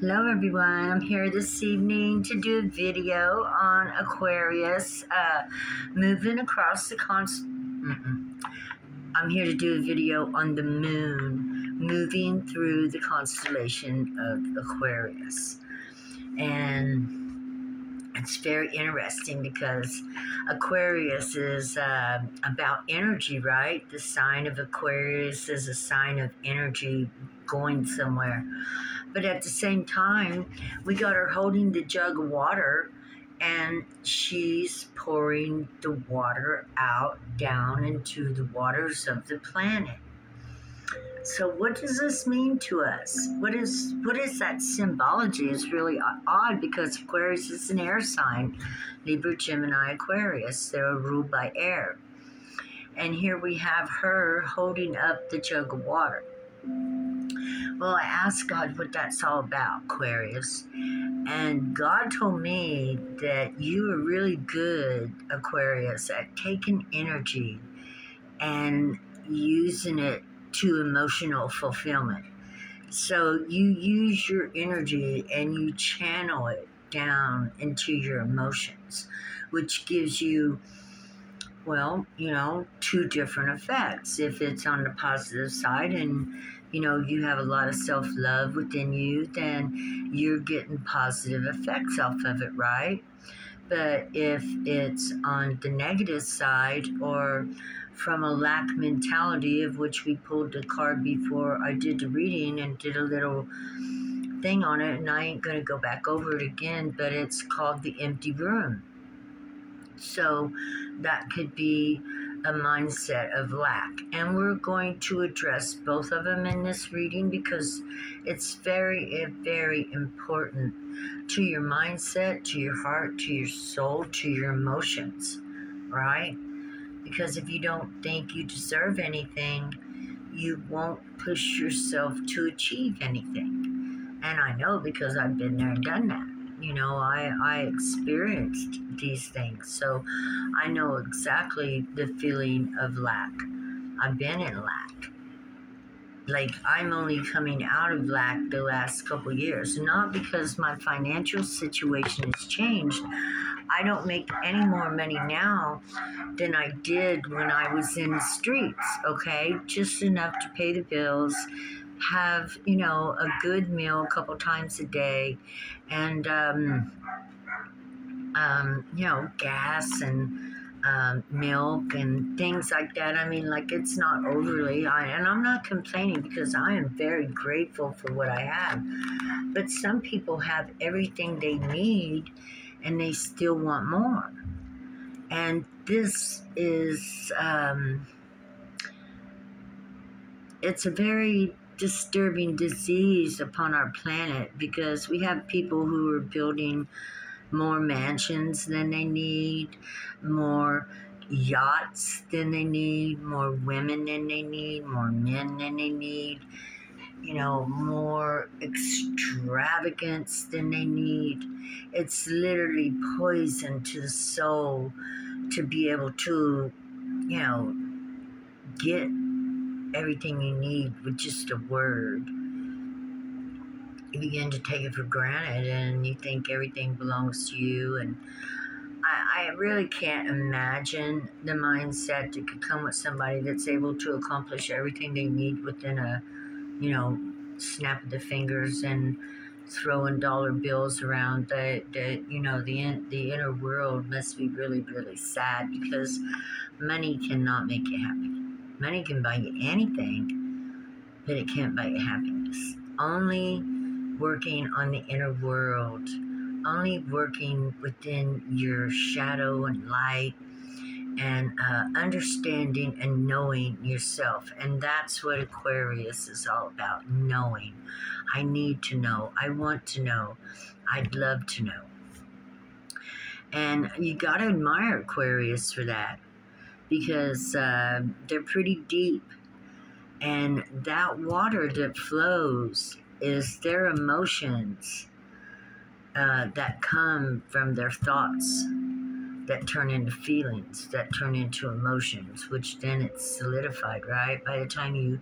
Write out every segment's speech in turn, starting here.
Hello everyone, I'm here this evening to do a video on Aquarius moving across the I'm here to do a video on the moon moving through the constellation of Aquarius. And it's very interesting because Aquarius is about energy, right? The sign of Aquarius is a sign of energy going somewhere. But at the same time, we got her holding the jug of water, and she's pouring the water out down into the waters of the planet. So what does this mean to us? What is that symbology? It's really odd because Aquarius is an air sign. Libra, Gemini, Aquarius. They're ruled by air. And here we have her holding up the jug of water. Well, I asked God what that's all about, Aquarius. And God told me that you are really good, Aquarius, at taking energy and using it to emotional fulfillment. So you use your energy and you channel it down into your emotions, which gives you, well, two different effects. If it's on the positive side and you have a lot of self-love within you, then you're getting positive effects off of it, right? But if it's on the negative side or from a lack mentality, of which we pulled the card before I did the reading and did a little thing on it, and I ain't going to go back over it again, but it's called the empty room. So that could be a mindset of lack. And we're going to address both of them in this reading because it's very, very important to your mindset, to your heart, to your soul, to your emotions, right? Because if you don't think you deserve anything, you won't push yourself to achieve anything. And I know because I've been there and done that. I experienced these things, so I know exactly the feeling of lack. I've been in lack. Like, I'm only coming out of lack the last couple years, not because my financial situation has changed. I don't make any more money now than I did when I was in the streets, okay? Just enough to pay the bills, have, a good meal a couple times a day, and, gas and milk and things like that. I mean, like, it's not overly, and I'm not complaining because I am very grateful for what I have. But some people have everything they need and they still want more. And this is, it's a very disturbing disease upon our planet because we have people who are building more mansions than they need, more yachts than they need, more women than they need, more men than they need, more extravagance than they need. It's literally poison to the soul to be able to, get everything you need with just a word. You begin to take it for granted and you think everything belongs to you. And I really can't imagine the mindset that could come with somebody that's able to accomplish everything they need within a, snap of the fingers and throwing dollar bills around. The inner world must be really, really sad because money cannot make it happen. Money can buy you anything, but it can't buy you happiness. Only working on the inner world, only working within your shadow and light and understanding and knowing yourself. And that's what Aquarius is all about, knowing. I need to know. I want to know. I'd love to know. And you got to admire Aquarius for that because they're pretty deep. And that water that flows is their emotions that come from their thoughts that turn into feelings, that turn into emotions, which then it's solidified, right? By the time you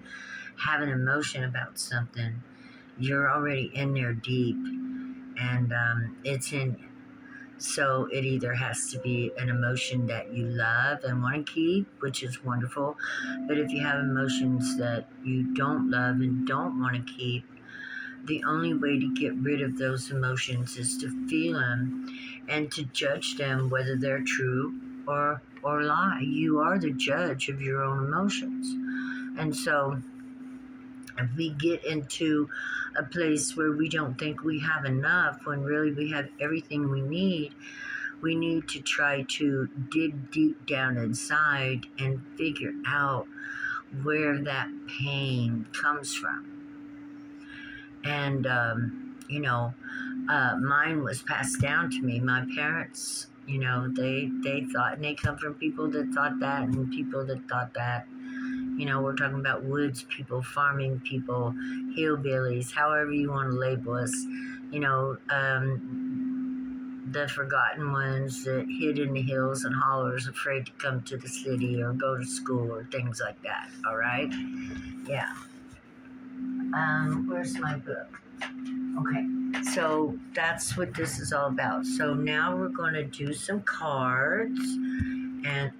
have an emotion about something, You're already in there deep, and it's in. So it either has to be an emotion that you love and want to keep, which is wonderful. But if you have emotions that you don't love and don't want to keep, the only way to get rid of those emotions is to feel them and to judge them, whether they're true or lie. You are the judge of your own emotions. And so if we get into a place where we don't think we have enough, when really we have everything we need to try to dig deep down inside and figure out where that pain comes from. And, mine was passed down to me. My parents, they thought, and they come from people that thought that and people that thought that. We're talking about woods people, farming people, hillbillies, however you want to label us, the forgotten ones that hid in the hills and hollers, afraid to come to the city or go to school or things like that, all right? Yeah. Where's my book? Okay, so that's what this is all about. So now we're going to do some cards, and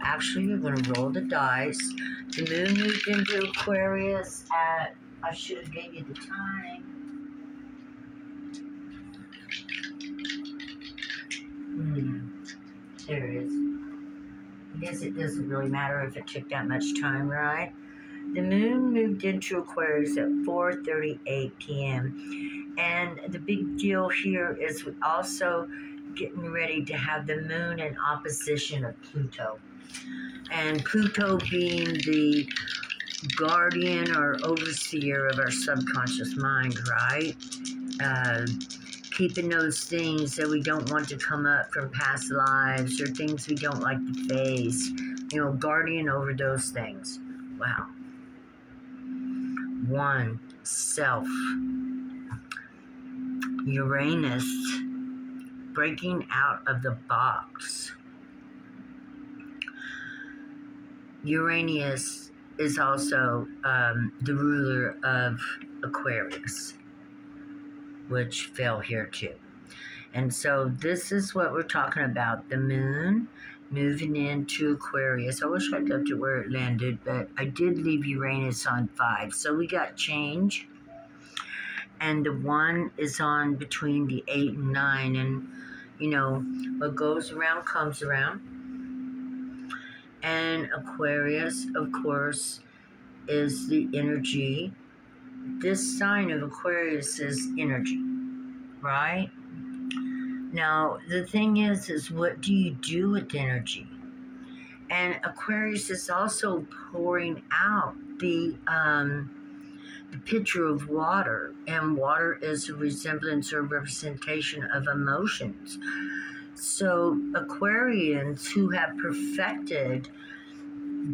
actually, you're going to roll the dice. The moon moved into Aquarius at, I should have gave you the time. There it is. I guess it doesn't really matter if it took that much time, right? The moon moved into Aquarius at 4:38 p.m. And the big deal here is we also getting ready to have the moon in opposition of Pluto. And Pluto being the guardian or overseer of our subconscious mind, right? Keeping those things that we don't want to come up from past lives or things we don't like to face, guardian over those things. Wow. 1, self. Uranus, breaking out of the box. Uranus is also the ruler of Aquarius, which fell here too. And so this is what we're talking about. The moon moving into Aquarius. I wish I'd left it where it landed, but I did leave Uranus on 5. So we got change. And the 1 is on between the 8 and 9. And, what goes around comes around. And Aquarius, of course, is the energy. This sign of Aquarius is energy, right? Now, the thing is what do you do with energy? And Aquarius is also pouring out the picture of water, and water is a resemblance or representation of emotions. So Aquarians who have perfected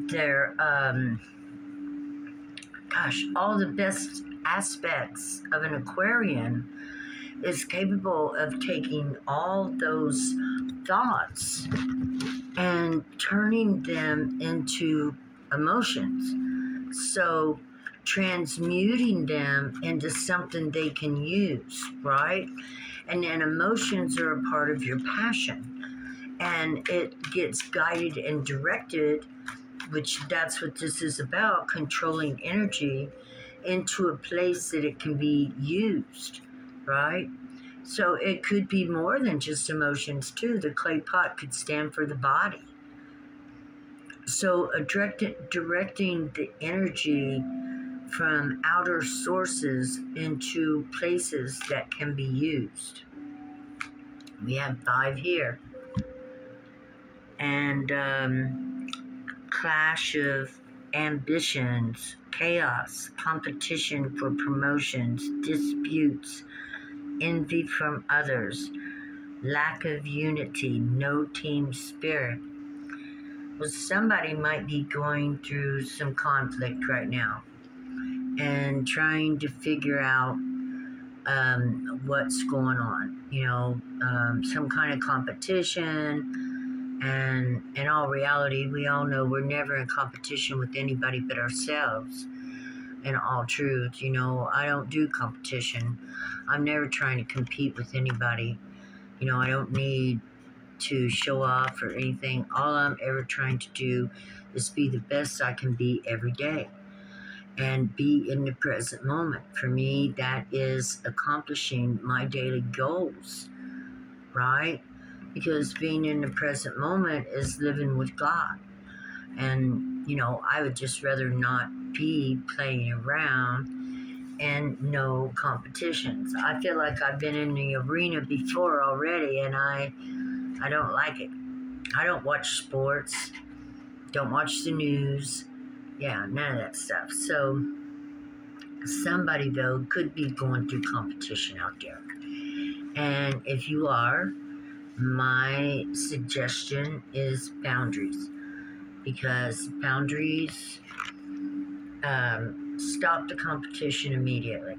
their, all the best aspects of an Aquarian is capable of taking all those thoughts and turning them into emotions. So transmuting them into something they can use, right? And then emotions are a part of your passion. And it gets guided and directed, which that's what this is about, controlling energy into a place that it can be used, right? So it could be more than just emotions too. The clay pot could stand for the body. So directing the energy from outer sources into places that can be used. We have 5 here. And clash of ambitions, chaos, competition for promotions, disputes, envy from others, lack of unity, no team spirit. Well, somebody might be going through some conflict right now and trying to figure out what's going on, some kind of competition. And in all reality, we all know we're never in competition with anybody but ourselves. in all truth. You know, I don't do competition. I'm never trying to compete with anybody. You know, I don't need to show off or anything. All I'm ever trying to do is be the best I can be every day and be in the present moment. For me, that is accomplishing my daily goals, right? Because being in the present moment is living with God. And, you know, I would just rather not be playing around and no competitions. I feel like I've been in the arena before already, and I don't like it. I don't watch sports, don't watch the news. Yeah, none of that stuff. So somebody, though, could be going through competition out there. And if you are, my suggestion is boundaries. Because boundaries stop the competition immediately.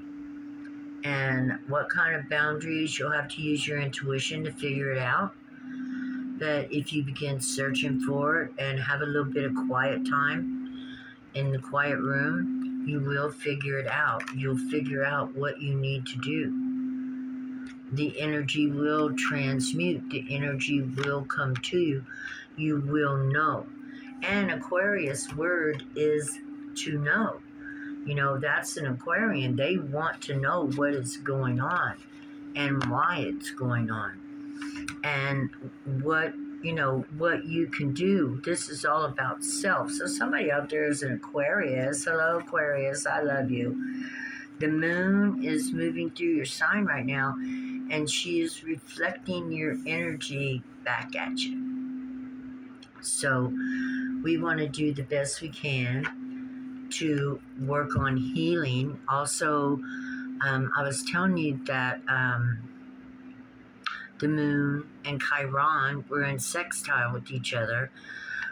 And what kind of boundaries? You'll have to use your intuition to figure it out. But if you begin searching for it and have a little bit of quiet time in the quiet room, you will figure it out. You'll figure out what you need to do. The energy will transmute. The energy will come to you. You will know. And Aquarius word is to know. You know, that's an Aquarian. They want to know what is going on and why it's going on. And what, you know, what you can do. This is all about self. So somebody out there is an Aquarius. Hello, Aquarius. I love you. The moon is moving through your sign right now, and she is reflecting your energy back at you. So we want to do the best we can to work on healing. Also, I was telling you that the moon and Chiron were in sextile with each other,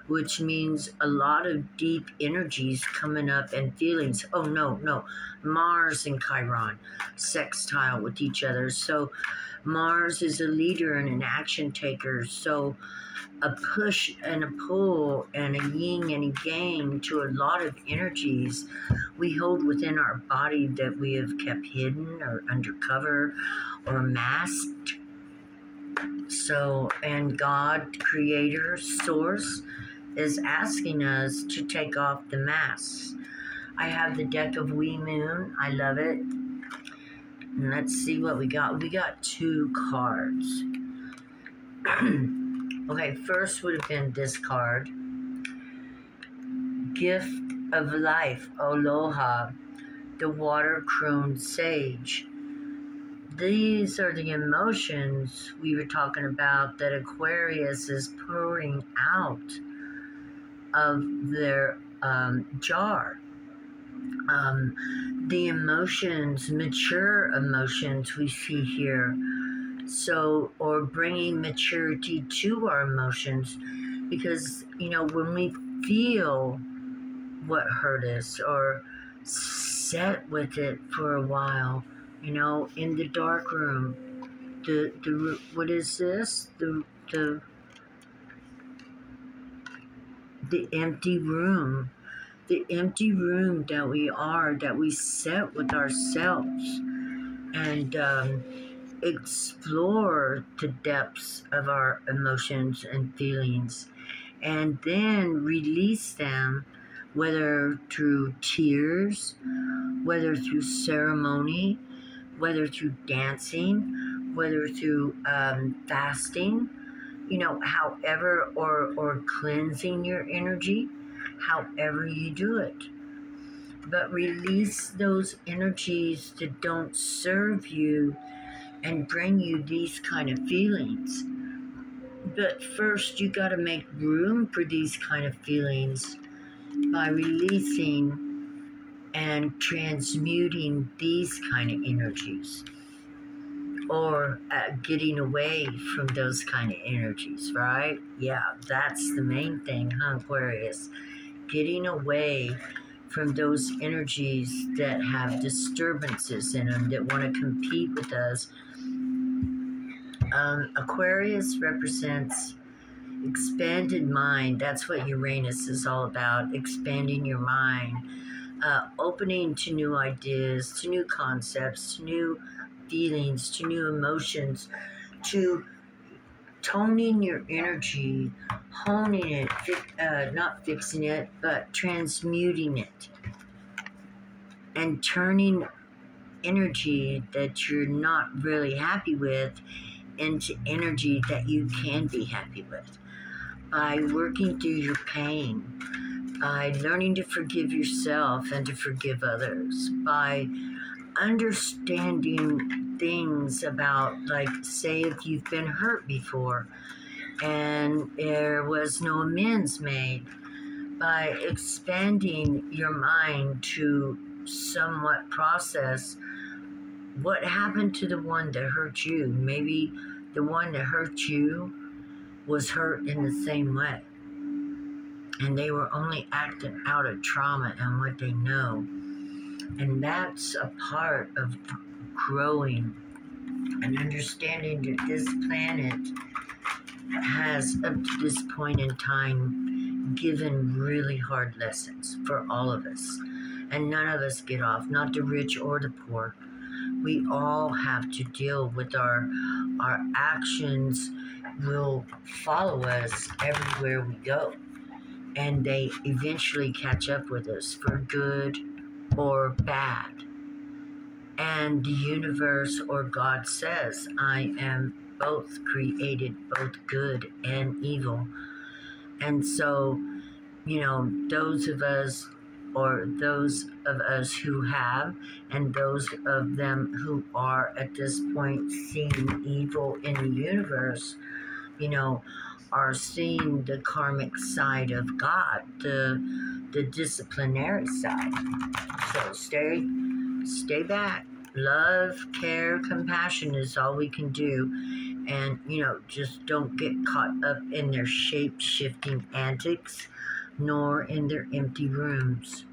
which means a lot of deep energies coming up and feelings. Oh, no. Mars and Chiron sextile with each other. So Mars is a leader and an action taker. So a push and a pull and a yin and a yang to a lot of energies we hold within our body that we have kept hidden or undercover or masked. So, and God, Creator, Source, is asking us to take off the masks. I have the deck of Wee Moon. I love it. And let's see what we got. We got 2 cards. Okay, first would have been this card. Gift of Life, Aloha, the Water-Crowned Sage. These are the emotions we were talking about that Aquarius is pouring out of their jar. The emotions, mature emotions we see here. So, or bringing maturity to our emotions, because, you know, when we feel what hurt us or sit with it for a while, you know, in the dark room, the what is this? The empty room. The empty room that we are, that we sit with ourselves and explore the depths of our emotions and feelings, and then release them, whether through tears, whether through ceremony, whether through dancing, whether through fasting, you know, however, or cleansing your energy, however you do it. But release those energies that don't serve you and bring you these kind of feelings. But first, you got to make room for these kind of feelings by releasing and transmuting these kind of energies, or getting away from those kind of energies, right? Yeah, that's the main thing, huh, Aquarius? Getting away from those energies that have disturbances in them, that want to compete with us. Aquarius represents expanded mind. That's what Uranus is all about, expanding your mind. opening to new ideas, to new concepts, to new feelings, to new emotions, to toning your energy, honing it, not fixing it, but transmuting it, and turning energy that you're not really happy with into energy that you can be happy with. By working through your pain, by learning to forgive yourself and to forgive others, by understanding things about, like, say, if you've been hurt before and there was no amends made, by expanding your mind to somewhat process what happened to the one that hurt you. Maybe the one that hurt you was hurt in the same way, and they were only acting out of trauma and what they know. And that's a part of growing and understanding that this planet has, up to this point in time, given really hard lessons for all of us. And none of us get off, not the rich or the poor. We all have to deal with our actions will follow us everywhere we go. And they eventually catch up with us for good or bad. And the universe or God says, I am both created, both good and evil. And so, those of us, or those of us who have, and those of them who are at this point seeing evil in the universe, are seeing the karmic side of God, the disciplinary side. So stay back. Love, care, compassion is all we can do. And, just don't get caught up in their shape-shifting antics, nor in their empty rooms.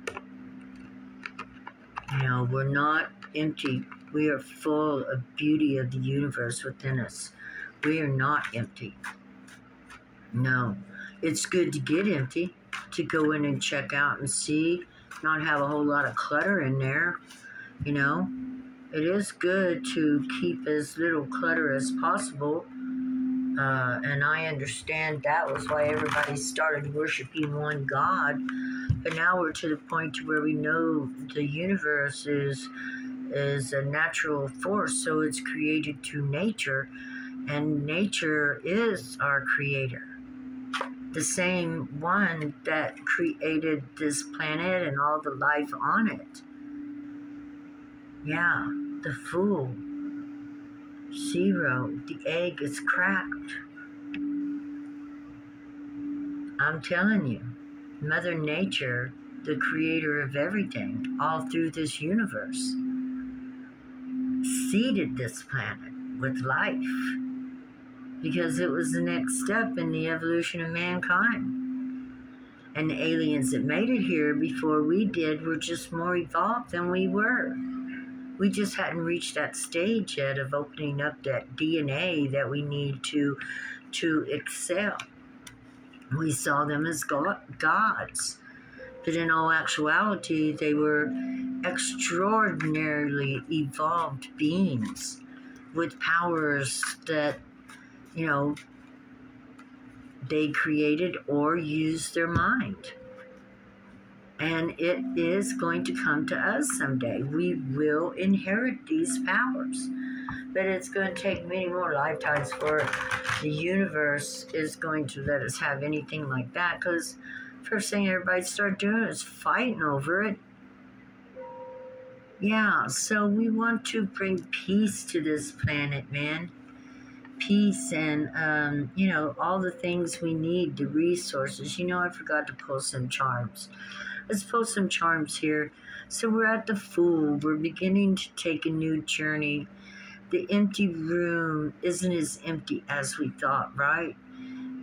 We're not empty. We are full of beauty of the universe within us. We are not empty. No. It's good to get empty, to go in and check out and see, not have a whole lot of clutter in there. It is good to keep as little clutter as possible. And I understand that was why everybody started worshiping one God. But now we're to the point to where we know the universe is a natural force, so it's created through nature, and nature is our creator. The same one that created this planet and all the life on it. Yeah, the fool. Zero. The egg is cracked. I'm telling you, Mother Nature, the creator of everything, all through this universe, seeded this planet with life because it was the next step in the evolution of mankind. And the aliens that made it here before we did were just more evolved than we were. We just hadn't reached that stage yet of opening up that DNA that we need to excel. We saw them as gods. But in all actuality, they were extraordinarily evolved beings with powers that, they created or used their mind. And it is going to come to us someday. We will inherit these powers. But it's going to take many more lifetimes for the universe is going to let us have anything like that. Because first thing everybody started doing is fighting over it. Yeah, so we want to bring peace to this planet, man. Peace and, all the things we need, the resources. I forgot to pull some charms. Let's pull some charms here. So we're at the Fool. We're beginning to take a new journey. The empty room isn't as empty as we thought, right?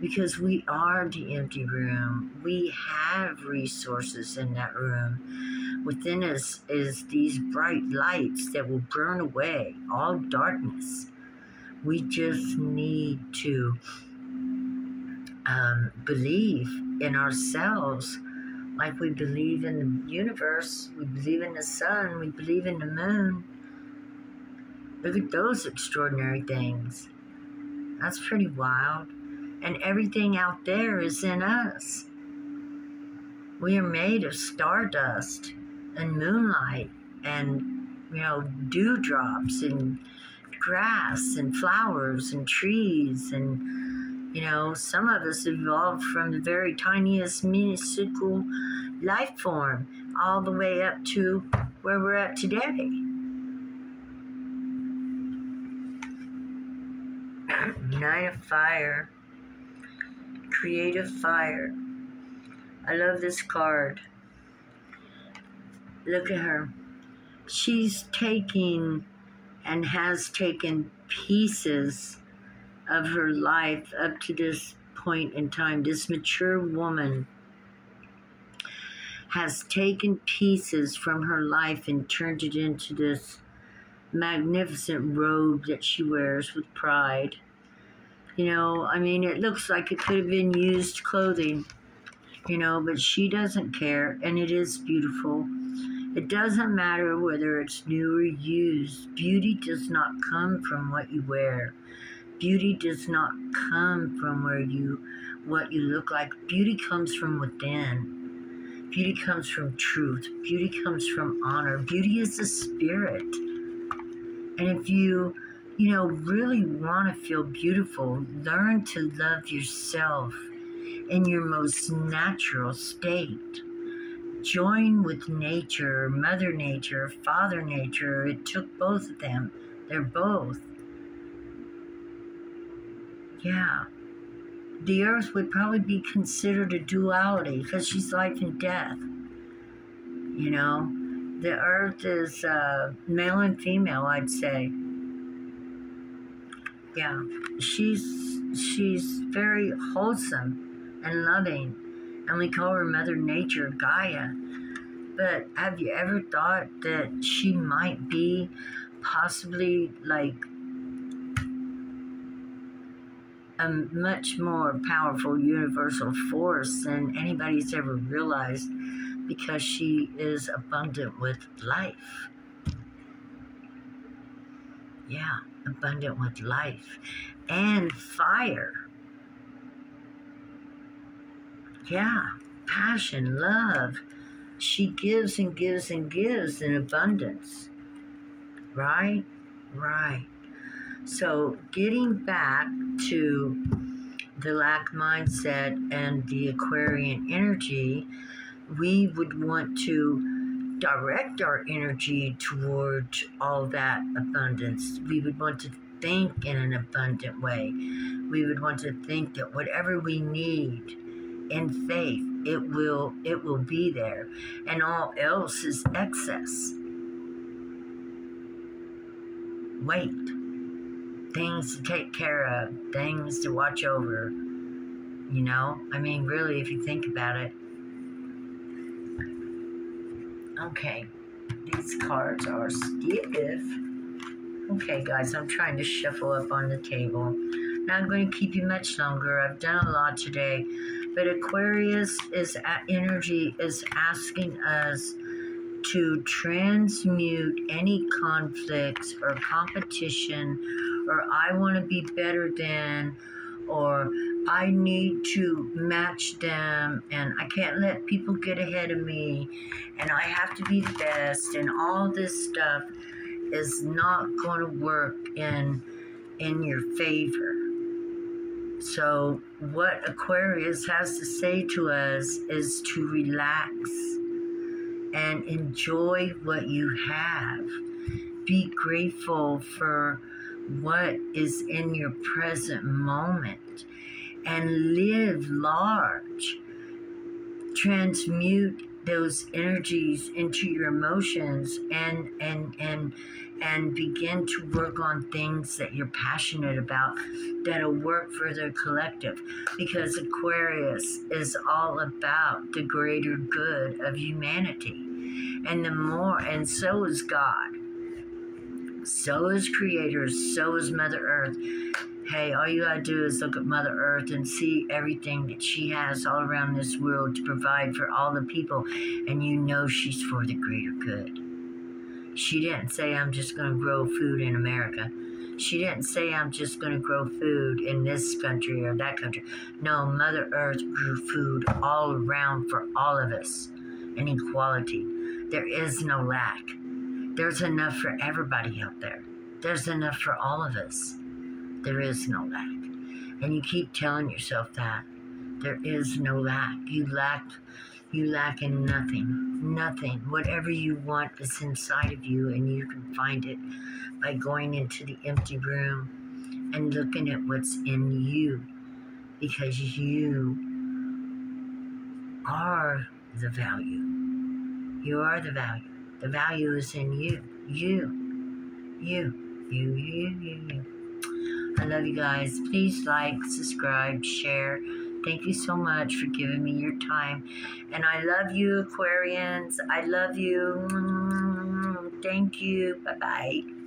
Because we are the empty room. We have resources in that room. Within us is these bright lights that will burn away all darkness. We just need to believe in ourselves Like we believe in the universe, we believe in the sun, we believe in the moon. Look at those extraordinary things. That's pretty wild. And everything out there is in us. We are made of stardust and moonlight and, dewdrops and grass and flowers and trees. And, some of us evolved from the very tiniest minuscule life form all the way up to where we're at today. Night of Fire. Creative Fire. I love this card. Look at her. She's taking and has taken pieces of her life up to this point in time. This mature woman has taken pieces from her life and turned it into this magnificent robe that she wears with pride. It looks like it could have been used clothing, but she doesn't care, and it is beautiful. It doesn't matter whether it's new or used. Beauty does not come from what you wear. Beauty does not come from what you look like. Beauty comes from within. Beauty comes from truth. Beauty comes from honor. Beauty is the spirit. And if you really want to feel beautiful, learn to love yourself in your most natural state. Join with nature, Mother Nature, Father Nature. It took both of them. They're both. Yeah. The earth would probably be considered a duality because she's life and death. The earth is male and female, I'd say. Yeah, she's very wholesome and loving, and we call her Mother Nature, Gaia. But have you ever thought that she might be possibly like a much more powerful universal force than anybody's ever realized, because she is abundant with life? Yeah, abundant with life and fire. Yeah, passion, love. She gives and gives and gives in abundance. Right? Right. So getting back to the lack mindset and the Aquarian energy, we would want to direct our energy towards all that abundance. We would want to think in an abundant way. We would want to think that whatever we need in faith, it will be there, and all else is excess. Wait. Things to take care of, things to watch over. Really, if you think about it. Okay, these cards are stiff. Okay, guys, I'm trying to shuffle up on the table. Not going to keep you much longer. I've done a lot today. But Aquarius energy is asking us to transmute any conflicts or competition, or I want to be better than, or I need to match them, and I can't let people get ahead of me, and I have to be the best, and all this stuff is not going to work in your favor. So what Aquarius has to say to us is to relax and enjoy what you have. Be grateful for what is in your present moment and live large. Transmute those energies into your emotions and begin to work on things that you're passionate about that'll work for the collective, because Aquarius is all about the greater good of humanity. And so is God. So is Creator, so is Mother Earth. Hey, all you gotta do is look at Mother Earth and see everything that she has all around this world to provide for all the people, and you know she's for the greater good. She didn't say, I'm just gonna grow food in America. She didn't say, I'm just gonna grow food in this country or that country. No, Mother Earth grew food all around for all of us, in equality. There is no lack. There's enough for everybody out there. There's enough for all of us. There is no lack. And you keep telling yourself that. There is no lack. You lack in nothing. Nothing. Whatever you want is inside of you, and you can find it by going into the empty room and looking at what's in you. Because you are the value. You are the value. The value is in you. You. I love you guys. Please like, subscribe, share. Thank you so much for giving me your time. And I love you, Aquarians. I love you. Thank you. Bye-bye.